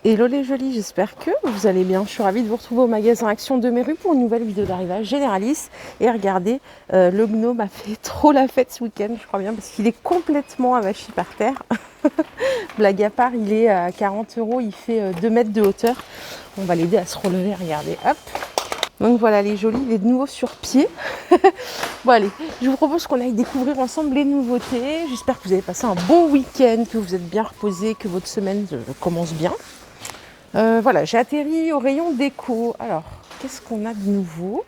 Hello les jolis, j'espère que vous allez bien. Je suis ravie de vous retrouver au magasin Action de mes rues pour une nouvelle vidéo d'arrivage généraliste. Et regardez, le gnome a fait trop la fête ce week-end, je crois bien, parce qu'il est complètement avachi par terre. Blague à part, il est à 40 €, il fait 2 mètres de hauteur. On va l'aider à se relever, regardez, hop. Donc voilà les jolis, il est de nouveau sur pied. Bon allez, je vous propose qu'on aille découvrir ensemble les nouveautés. J'espère que vous avez passé un bon week-end, que vous êtes bien reposés, que votre semaine commence bien. Voilà, j'ai atterri au rayon déco. Alors, qu'est-ce qu'on a de nouveau?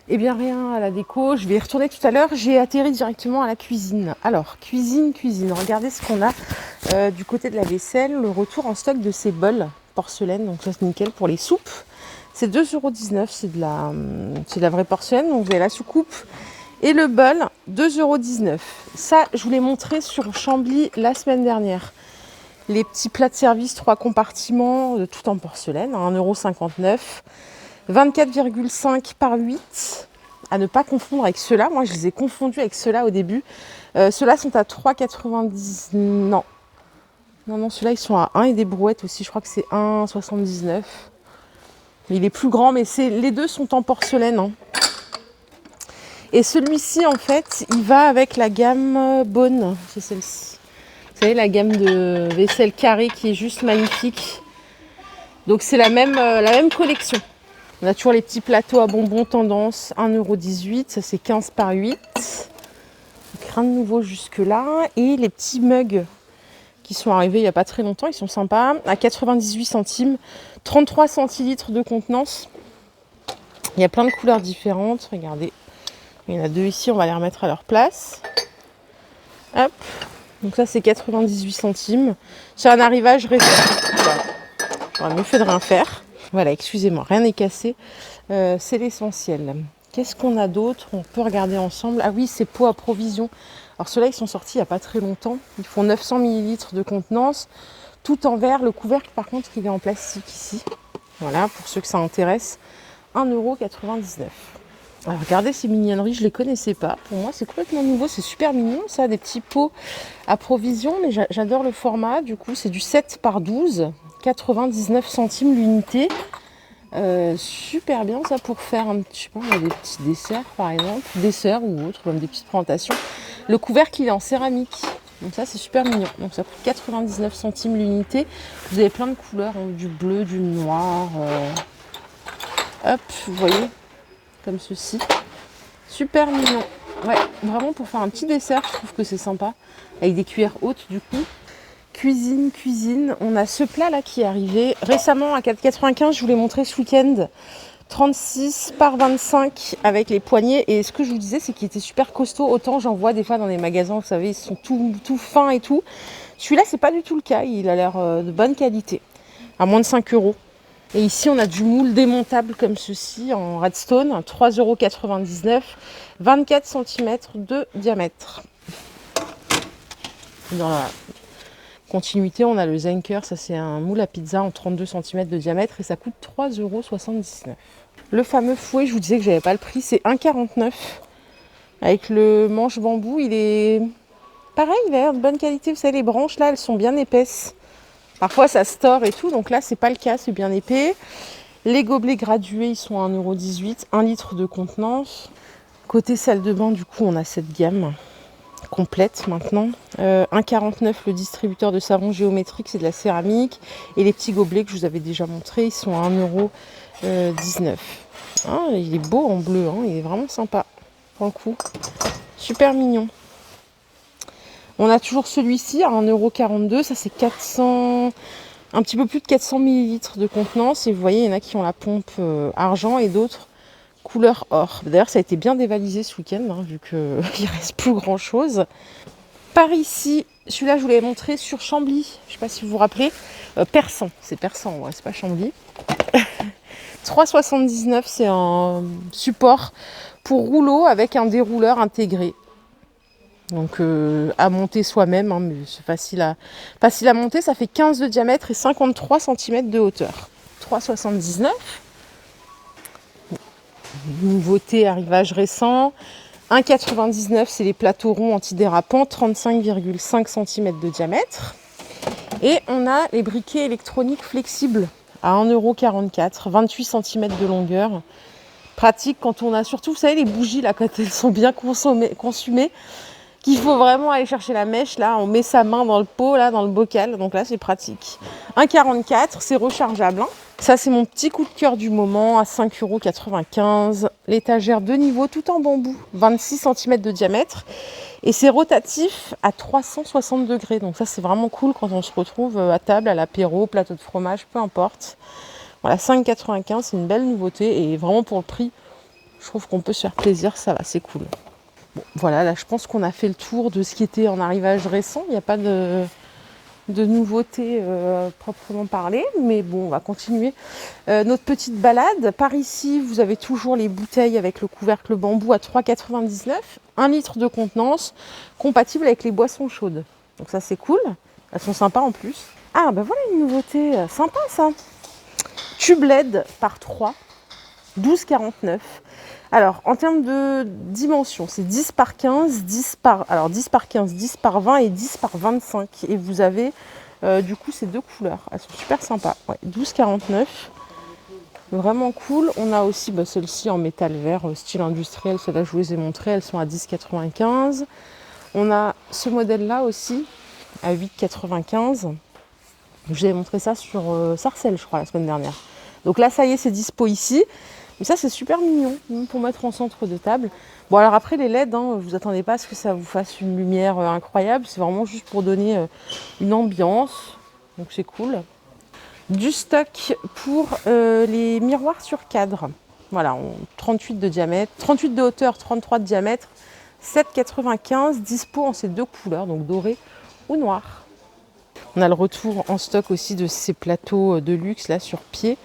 Eh bien, rien à la déco. Je vais y retourner tout à l'heure. J'ai atterri directement à la cuisine. Alors, cuisine. Regardez ce qu'on a du côté de la vaisselle. Le retour en stock de ces bols porcelaine. Donc, ça, c'est nickel pour les soupes. C'est 2,19 €. C'est de la vraie porcelaine. Donc, vous avez la soucoupe et le bol, 2,19 €. Ça, je vous l'ai montré sur Chambly la semaine dernière. Les petits plats de service, 3 compartiments, tout en porcelaine, à 1,59 €. 24,5 par 8. À ne pas confondre avec ceux-là. Moi, je les ai confondus avec ceux-là au début. Ceux-là sont à 3,90 €. Non. Non, ceux-là, ils sont à 1 et des brouettes aussi. Je crois que c'est 1,79 €. Mais il est plus grand, mais les deux sont en porcelaine. Hein. Et celui-ci, en fait, il va avec la gamme Bonne. C'est celle-ci. Vous savez, la gamme de vaisselle carrée qui est juste magnifique. Donc c'est la même collection. On a toujours les petits plateaux à bonbons tendance, 1,18 €. Ça c'est 15 par 8. Donc rien de nouveau jusque là. Et les petits mugs qui sont arrivés il n'y a pas très longtemps, ils sont sympas. À 98 centimes, 33 centilitres de contenance. Il y a plein de couleurs différentes. Regardez, il y en a deux ici, on va les remettre à leur place. Hop. Donc ça c'est 98 centimes. C'est un arrivage récent. Voilà. J'aurais mieux fait de rien faire. Voilà, excusez-moi, rien n'est cassé. C'est l'essentiel. Qu'est-ce qu'on a d'autre? On peut regarder ensemble. Ah oui, ces pots à provision. Alors ceux-là, ils sont sortis il n'y a pas très longtemps. Ils font 900 ml de contenance. Tout en verre. Le couvercle, par contre, il est en plastique ici. Voilà, pour ceux que ça intéresse. 1,99 €. Alors regardez ces mignonneries, je ne les connaissais pas. Pour moi, c'est complètement nouveau. C'est super mignon, ça. Des petits pots à provision. Mais j'adore le format. Du coup, c'est du 7 par 12. 99 centimes l'unité. Super bien ça pour faire je sais pas, des petits desserts par exemple, desserts ou autres, même des petites présentations. Le couvercle il est en céramique, donc ça c'est super mignon. Donc ça coûte 99 centimes l'unité. Vous avez plein de couleurs, hein, du bleu, du noir. Hop, vous voyez, comme ceci. Super mignon. Ouais, vraiment pour faire un petit dessert, je trouve que c'est sympa. Avec des cuillères hautes du coup. Cuisine, on a ce plat là qui est arrivé récemment à 4,95 €, je vous l'ai montré ce week-end, 36 par 25 avec les poignées. Et ce que je vous disais, c'est qu'il était super costaud. Autant j'en vois des fois dans les magasins, vous savez, ils sont tout fins et tout. Celui-là, c'est pas du tout le cas, il a l'air de bonne qualité, à moins de 5 €. Et ici, on a du moule démontable comme ceci en redstone, 3,99 €, 24 cm de diamètre. Dans la continuité, on a le Zenker, ça c'est un moule à pizza en 32 cm de diamètre et ça coûte 3,79 €. Le fameux fouet, je vous disais que j'avais pas le prix, c'est 1,49 € avec le manche bambou. Il est pareil, il a l'air de bonne qualité. Vous savez, les branches là, elles sont bien épaisses. Parfois ça se tord et tout, donc là c'est pas le cas, c'est bien épais. Les gobelets gradués, ils sont à 1,18 €, 1 litre de contenance. Côté salle de bain, du coup, on a cette gamme complète maintenant. 1,49 € le distributeur de savon géométrique, c'est de la céramique. Et les petits gobelets que je vous avais déjà montrés, ils sont à 1,19 €. Ah, il est beau en bleu, hein, il est vraiment sympa pour le coup. Super mignon. On a toujours celui-ci à 1,42 €, ça c'est 400, un petit peu plus de 400 ml de contenance. Et vous voyez, il y en a qui ont la pompe argent et d'autres couleur or. D'ailleurs, ça a été bien dévalisé ce week-end, hein, vu qu'il ne reste plus grand-chose. Par ici, celui-là, je vous l'avais montré sur Chambly. Je ne sais pas si vous vous rappelez. Persan, c'est Persan, ouais, c'est pas Chambly. 3,79 €, c'est un support pour rouleau avec un dérouleur intégré. Donc à monter soi-même, hein, mais c'est facile à monter. Ça fait 15 de diamètre et 53 cm de hauteur. 3,79 €. Nouveauté, arrivage récent. 1,99 €, c'est les plateaux ronds antidérapants, 35,5 cm de diamètre. Et on a les briquets électroniques flexibles à 1,44 €, 28 cm de longueur. Pratique quand on a surtout, vous savez, les bougies là, quand elles sont bien consumées, qu'il faut vraiment aller chercher la mèche. Là, on met sa main dans le pot, là, dans le bocal. Donc là, c'est pratique. 1,44 €, c'est rechargeable. Hein. Ça, c'est mon petit coup de cœur du moment à 5,95 €. L'étagère de niveau tout en bambou, 26 cm de diamètre. Et c'est rotatif à 360 degrés. Donc ça, c'est vraiment cool quand on se retrouve à table, à l'apéro, plateau de fromage, peu importe. Voilà, 5,95 €, c'est une belle nouveauté. Et vraiment pour le prix, je trouve qu'on peut se faire plaisir. Ça va, c'est cool. Bon, voilà, là, je pense qu'on a fait le tour de ce qui était en arrivage récent. Il n'y a pas de nouveautés proprement parlé, mais bon, on va continuer notre petite balade. Par ici, vous avez toujours les bouteilles avec le couvercle bambou à 3,99 €, 1 litre de contenance, compatible avec les boissons chaudes. Donc ça, c'est cool. Elles sont sympas en plus. Ah, ben voilà une nouveauté sympa, ça. Tube LED par 3, 12,49 €. Alors, en termes de dimension, c'est 10 par 15, 10 par 15, 10 par 20 et 10 par 25. Et vous avez, du coup, ces deux couleurs. Elles sont super sympas. Ouais, 12,49 €. Vraiment cool. On a aussi celle-ci en métal vert, style industriel. Celle-là, je vous les ai montrées. Elles sont à 10,95 €. On a ce modèle-là aussi, à 8,95 €. Je vous avais montré ça sur Sarcelles, je crois, la semaine dernière. Donc là, ça y est, c'est dispo ici. Mais ça, c'est super mignon pour mettre en centre de table. Bon, alors après, les LED, hein, vous attendez pas à ce que ça vous fasse une lumière incroyable. C'est vraiment juste pour donner une ambiance. Donc, c'est cool. Du stock pour les miroirs sur cadre. Voilà, 38 de diamètre, 38 de hauteur, 33 de diamètre, 7,95, dispo en ces deux couleurs, donc doré ou noir. On a le retour en stock aussi de ces plateaux de luxe là sur pied.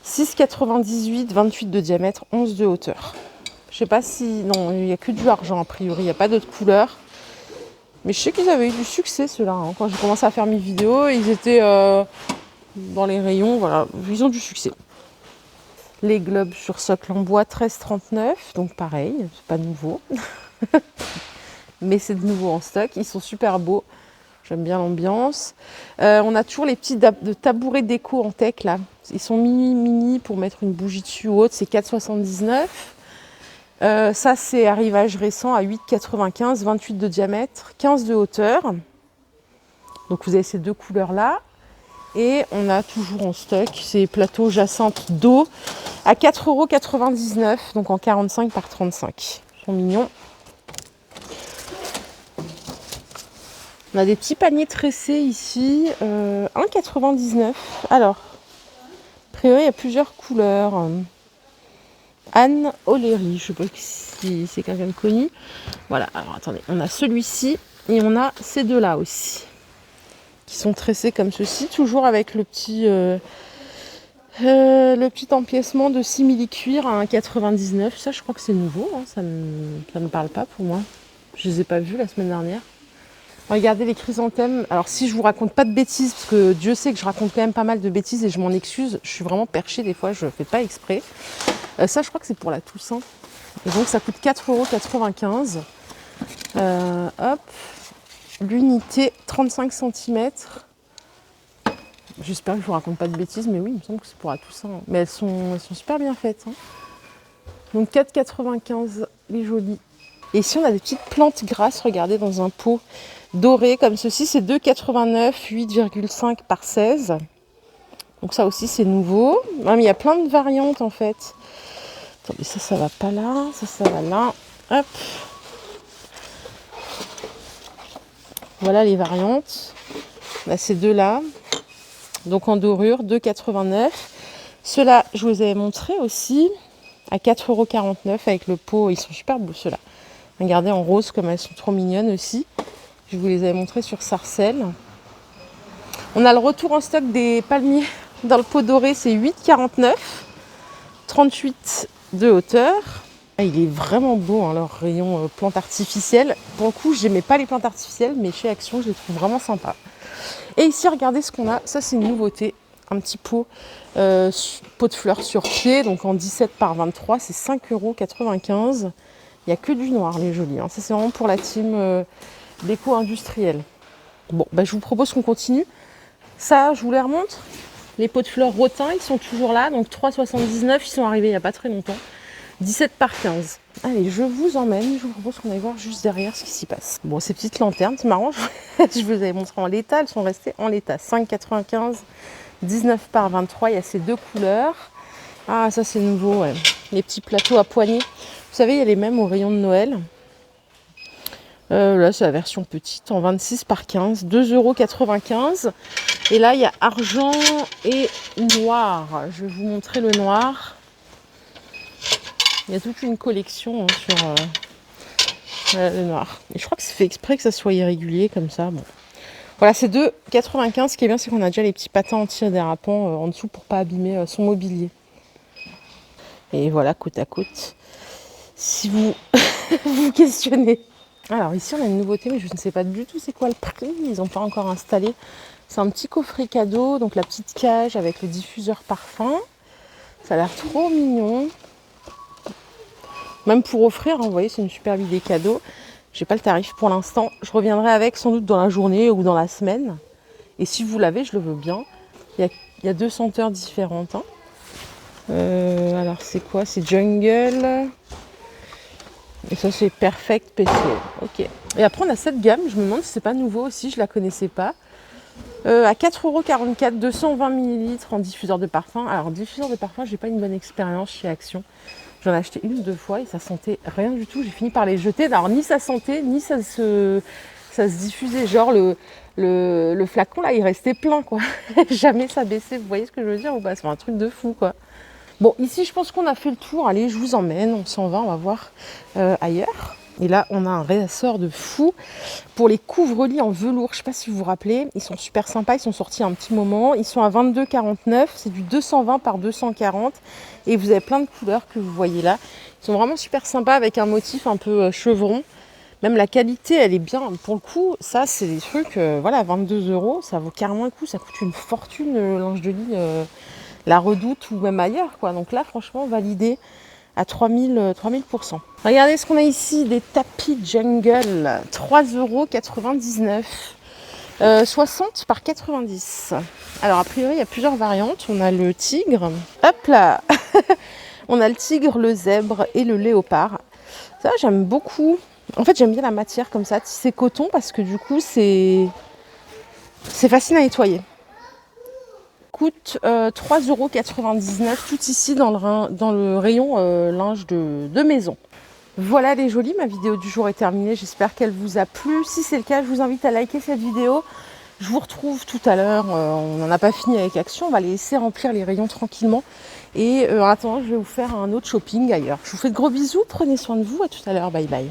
6,98, 28 de diamètre, 11 de hauteur. Je sais pas si... Non, il n'y a que du argent a priori, il n'y a pas d'autres couleurs. Mais je sais qu'ils avaient eu du succès ceux-là. Hein. Quand j'ai commencé à faire mes vidéos, ils étaient dans les rayons, voilà, ils ont du succès. Les globes sur socle en bois, 13,39, donc pareil, c'est pas nouveau. Mais c'est de nouveau en stock, ils sont super beaux. J'aime bien l'ambiance. On a toujours les petits tabourets déco en teck là. Ils sont mini pour mettre une bougie dessus ou autre. C'est 4,79. Ça, c'est arrivage récent à 8,95, 28 de diamètre, 15 de hauteur. Donc vous avez ces deux couleurs là. Et on a toujours en stock ces plateaux jacinthes d'eau à 4,99 €, donc en 45 par 35. Ils sont mignons. On a des petits paniers tressés ici, 1,99 €. Alors, a priori, il y a plusieurs couleurs. Anne O'Leary, je ne sais pas si c'est quelqu'un de connu. Voilà, alors attendez, on a celui-ci et on a ces deux-là aussi, qui sont tressés comme ceci, toujours avec le petit empiècement de simili-cuir à 1,99 €. Ça, je crois que c'est nouveau, hein, ça ne parle pas pour moi. Je ne les ai pas vus la semaine dernière. Regardez les chrysanthèmes. Alors si je vous raconte pas de bêtises, parce que Dieu sait que je raconte quand même pas mal de bêtises et je m'en excuse, je suis vraiment perchée des fois, je ne fais pas exprès. Ça, je crois que c'est pour la Toussaint. Et donc ça coûte 4,95 €. Hop, l'unité 35 cm. J'espère que je vous raconte pas de bêtises, mais oui, il me semble que c'est pour la Toussaint. Mais elles sont super bien faites. Hein. Donc 4,95 €, les jolies. Et ici, on a des petites plantes grasses, regardez, dans un pot doré comme ceci. C'est 2,89, 8,5 par 16. Donc ça aussi, c'est nouveau. Ah, mais il y a plein de variantes, en fait. Attendez, ça va pas là. Ça va là. Hop. Voilà les variantes. On a ces deux-là. Donc en dorure, 2,89. Ceux-là, je vous avais montré aussi à 4,49 € avec le pot. Ils sont super beaux, ceux-là. Regardez en rose comme elles sont trop mignonnes aussi. Je vous les avais montrées sur Sarcelles. On a le retour en stock des palmiers dans le pot doré, c'est 8,49, 38 de hauteur. Il est vraiment beau hein, leur rayon plantes artificielles. Pour le coup, je n'aimais pas les plantes artificielles, mais chez Action, je les trouve vraiment sympas. Et ici, regardez ce qu'on a. Ça, c'est une nouveauté. Un petit pot de fleurs sur pied, donc en 17 par 23, c'est 5,95 €. Il n'y a que du noir, les jolis. Hein. Ça, c'est vraiment pour la team déco industrielle. Bon, je vous propose qu'on continue Ça, je vous les remontre. Les pots de fleurs Rotin, ils sont toujours là. Donc 3,79, ils sont arrivés il n'y a pas très longtemps. 17 par 15. Allez, je vous emmène. Je vous propose qu'on aille voir juste derrière ce qui s'y passe. Bon, ces petites lanternes, c'est marrant. Je vous avais montré en l'état. Elles sont restées en l'état. 5,95, 19 par 23. Il y a ces deux couleurs. Ah, ça, c'est nouveau, ouais. Les petits plateaux à poignées. Vous savez, il y a les mêmes au rayon de Noël. Là, c'est la version petite en 26 par 15, 2,95 €. Et là, il y a argent et noir. Je vais vous montrer le noir. Il y a toute une collection hein, sur le noir. Et je crois que c'est fait exprès que ça soit irrégulier comme ça. Bon. Voilà, c'est 2,95 €. Ce qui est bien, c'est qu'on a déjà les petits patins anti-dérapants en dessous pour pas abîmer son mobilier. Et voilà, côte à côte. Si vous vous questionnez. Alors ici, on a une nouveauté, mais je ne sais pas du tout c'est quoi le prix. Ils n'ont pas encore installé. C'est un petit coffret cadeau, donc la petite cage avec le diffuseur parfum. Ça a l'air trop mignon. Même pour offrir, hein, vous voyez, c'est une superbe idée cadeau. J'ai pas le tarif pour l'instant. Je reviendrai avec sans doute dans la journée ou dans la semaine. Et si vous l'avez, je le veux bien. Il y a 2 senteurs différentes. Hein. Alors c'est quoi? C'est Jungle. Et ça c'est Perfect PCO. Ok. Et après on a cette gamme. Je me demande si c'est pas nouveau aussi. Je la connaissais pas. À 4,44 €, 220 ml en diffuseur de parfum. Alors diffuseur de parfum, j'ai pas une bonne expérience chez Action. J'en ai acheté 1 ou 2 fois et ça sentait rien du tout. J'ai fini par les jeter. Alors ni ça sentait, ni ça se diffusait. Genre le flacon là, il restait plein quoi. Jamais ça baissait. Vous voyez ce que je veux dire ou pas? C'est un truc de fou quoi. Bon, ici je pense qu'on a fait le tour. Allez, je vous emmène. On s'en va, on va voir ailleurs. Et là, on a un ressort de fou pour les couvre-lits en velours. Je ne sais pas si vous vous rappelez. Ils sont super sympas. Ils sont sortis un petit moment. Ils sont à 22,49 €. C'est du 220 par 240. Et vous avez plein de couleurs que vous voyez là. Ils sont vraiment super sympas avec un motif un peu chevron. Même la qualité, elle est bien. Pour le coup, ça, c'est des trucs, voilà, 22 €. Ça vaut carrément le coup. Ça coûte une fortune, le linge de lit, la Redoute ou même ailleurs, quoi. Donc là, franchement, validé à 3000%. Regardez ce qu'on a ici, des tapis Jungle, 3,99 €, 60 par 90. Alors a priori, il y a plusieurs variantes. On a le tigre, hop là, on a le tigre, le zèbre et le léopard. Ça, j'aime beaucoup. En fait, j'aime bien la matière comme ça, tissé coton, parce que du coup, c'est facile à nettoyer. Coûte 3,99 € tout ici dans le rayon linge de maison. Voilà les jolis, ma vidéo du jour est terminée, j'espère qu'elle vous a plu. Si c'est le cas, je vous invite à liker cette vidéo. Je vous retrouve tout à l'heure, on n'en a pas fini avec Action, on va les laisser remplir les rayons tranquillement. Et en attendant, je vais vous faire un autre shopping ailleurs. Je vous fais de gros bisous, prenez soin de vous, à tout à l'heure, bye bye.